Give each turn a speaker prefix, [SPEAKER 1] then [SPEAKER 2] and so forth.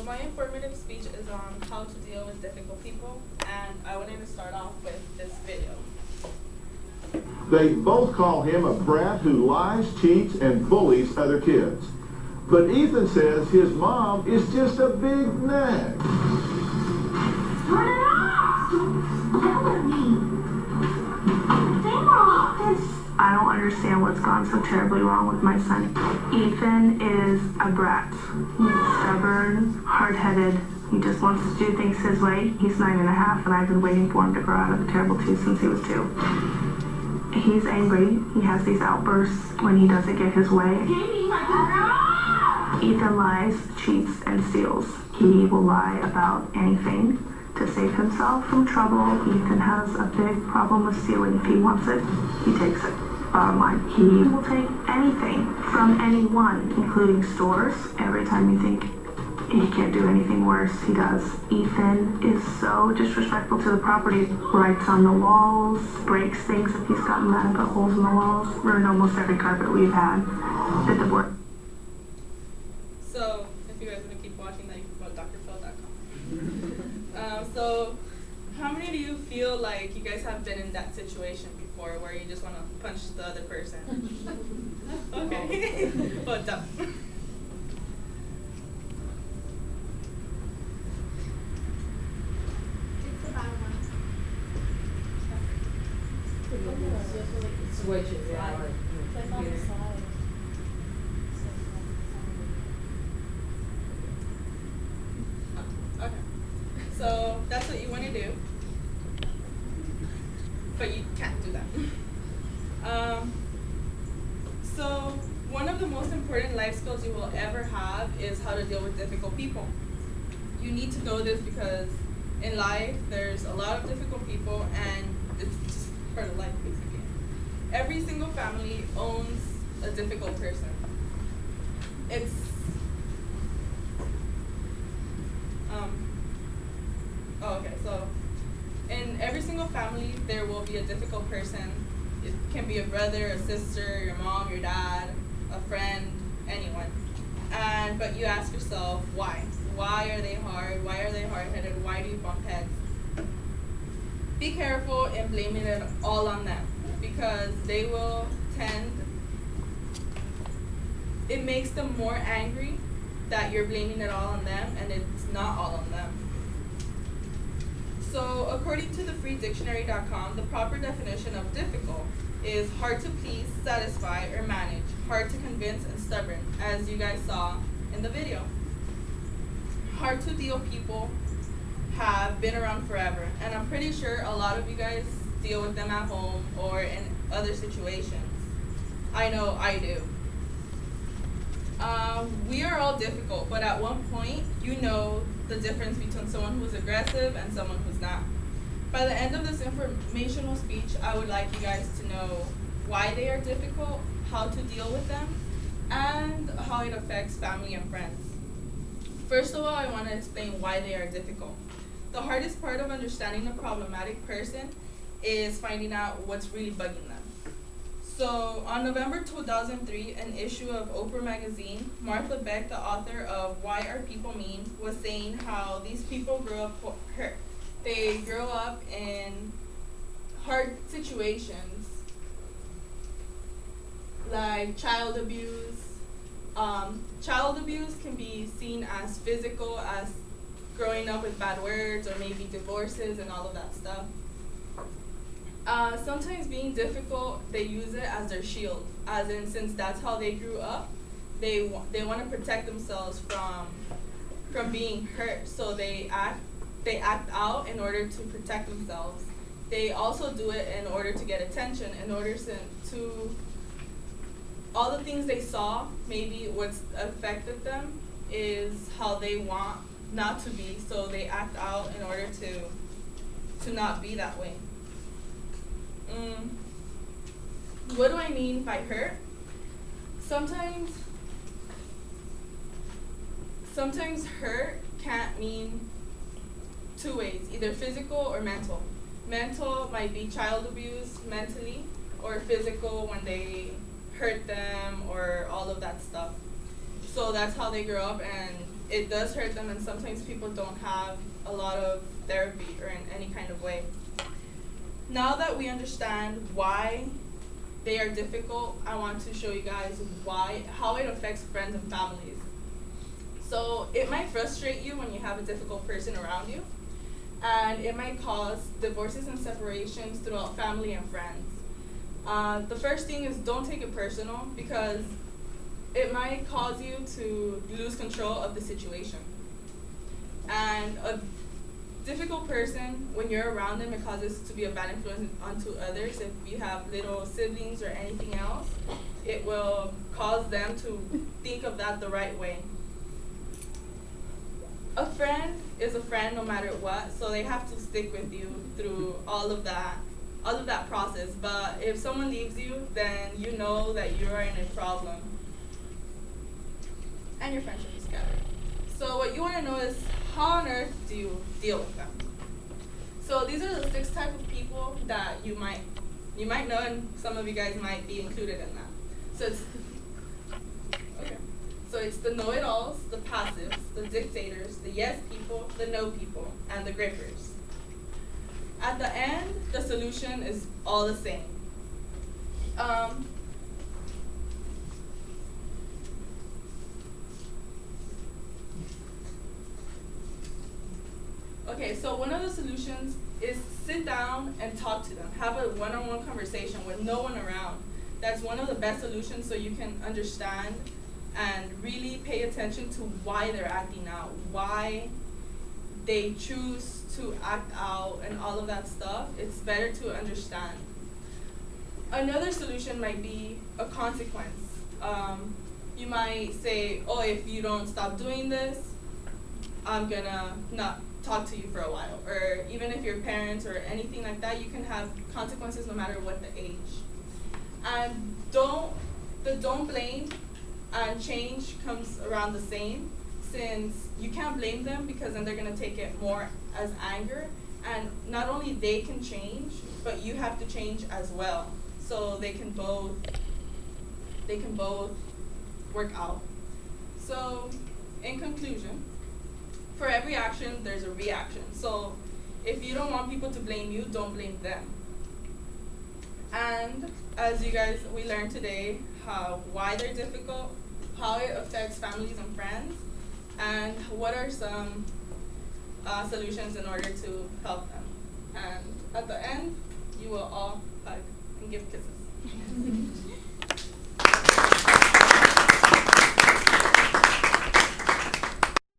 [SPEAKER 1] So my informative speech is on how to deal with difficult people, and I wanted to start off with this video.
[SPEAKER 2] They both call him a brat who lies, cheats, and bullies other kids. But Ethan says his mom is just a big nag.
[SPEAKER 3] Turn it off! Yell at me! Stay off! I don't understand what's gone so terribly wrong with my son. Ethan is a brat. He's stubborn, hard-headed. He just wants to do things his way. He's 9.5, and I've been waiting for him to grow out of a terrible tooth since he was 2. He's angry. He has these outbursts when he doesn't get his way. Ethan lies, cheats, and steals. He will lie about anything to save himself from trouble. Ethan has a big problem with stealing. If he wants it, he takes it. Bottom line, he will take anything from anyone, including stores. Every time you think he can't do anything worse, he does. Ethan is so disrespectful to the property. Writes on the walls, breaks things if he's gotten mad and put holes in the walls. Ruined almost every carpet we've had at the board.
[SPEAKER 1] So if you guys want to keep watching that, you can go to drphil.com. So how many of you feel like you guys have been in that situation before where you just want to punch the other person? Okay. What's up?
[SPEAKER 4] Switches, yeah.
[SPEAKER 1] Click on the slide. Okay. So that's what you want to do, but you can't do that. So one of the most important life skills you will ever have is how to deal with difficult people. You need to know this because in life there's a lot of difficult people, and it's just part of life basically. Every single family owns a difficult person. So in every single family there will be a difficult person. It can be a brother, a sister, your mom, your dad, a friend, anyone. But you ask yourself, why? Why are they hard? Why are they hard-headed? Why do you bump heads? Be careful in blaming it all on them, because they will it makes them more angry that you're blaming it all on them, and it's not all on them. So according to the freedictionary.com, the proper definition of difficult is hard to please, satisfy, or manage, hard to convince, and stubborn, as you guys saw in the video. Hard to deal people have been around forever, and I'm pretty sure a lot of you guys deal with them at home or in other situations. I know I do. We are all difficult, but at one point, you know the difference between someone who's aggressive and someone who's not. By the end of this informational speech, I would like you guys to know why they are difficult, how to deal with them, and how it affects family and friends. First of all, I want to explain why they are difficult. The hardest part of understanding a problematic person is finding out what's really bugging them. So on November 2003, an issue of Oprah magazine, Martha Beck, the author of Why Are People Mean, was saying how these people grow up hurt. They grow up in hard situations like child abuse. Child abuse can be seen as physical, as growing up with bad words, or maybe divorces and all of that stuff. Sometimes being difficult, they use it as their shield, as in, since that's how they grew up, they want to protect themselves from being hurt, so they act out in order to protect themselves. They also do it in order to get attention, in order to all the things they saw, maybe what's affected them is how they want not to be, so they act out in order to not be that way. What do I mean by hurt? Sometimes hurt can't mean two ways, either physical or mental. Mental might be child abuse mentally, or physical when they hurt them or all of that stuff. So that's how they grow up, and it does hurt them, and sometimes people don't have a lot of therapy or in any kind of way. Now that we understand why they are difficult, I want to show you guys how it affects friends and families. So it might frustrate you when you have a difficult person around you, and it might cause divorces and separations throughout family and friends. The first thing is, don't take it personal, because it might cause you to lose control of the situation. And a difficult person, when you're around them, it causes to be a bad influence onto others. If you have little siblings or anything else, it will cause them to think of that the right way. A friend is a friend no matter what, so they have to stick with you through all of that process. But if someone leaves you, then you know that you are in a problem and your friendship is scattered. So what you want to know is, how on earth do you deal with them? So these are the 6 types of people that you might know, and some of you guys might be included in that. So it's the know-it-alls, the passives, the dictators, the yes people, the no people, and the grippers. At the end, the solution is all the same. Okay, so one of the solutions is sit down and talk to them. Have a one-on-one conversation with no one around. That's one of the best solutions, so you can understand and really pay attention to why they're acting out, why they choose to act out, and all of that stuff. It's better to understand. Another solution might be a consequence. You might say, oh, if you don't stop doing this, I'm gonna not talk to you for a while. Or even if you're parents or anything like that, you can have consequences no matter what the age. And don't blame and change comes around the same, since you can't blame them, because then they're gonna take it more as anger. And not only they can change, but you have to change as well, so they can both work out. So in conclusion, for every action there's a reaction. So if you don't want people to blame you, don't blame them. And as we learned today, why they're difficult, how it affects families and friends, and what are some solutions in order to help them. And at the end, you will all hug and give kisses.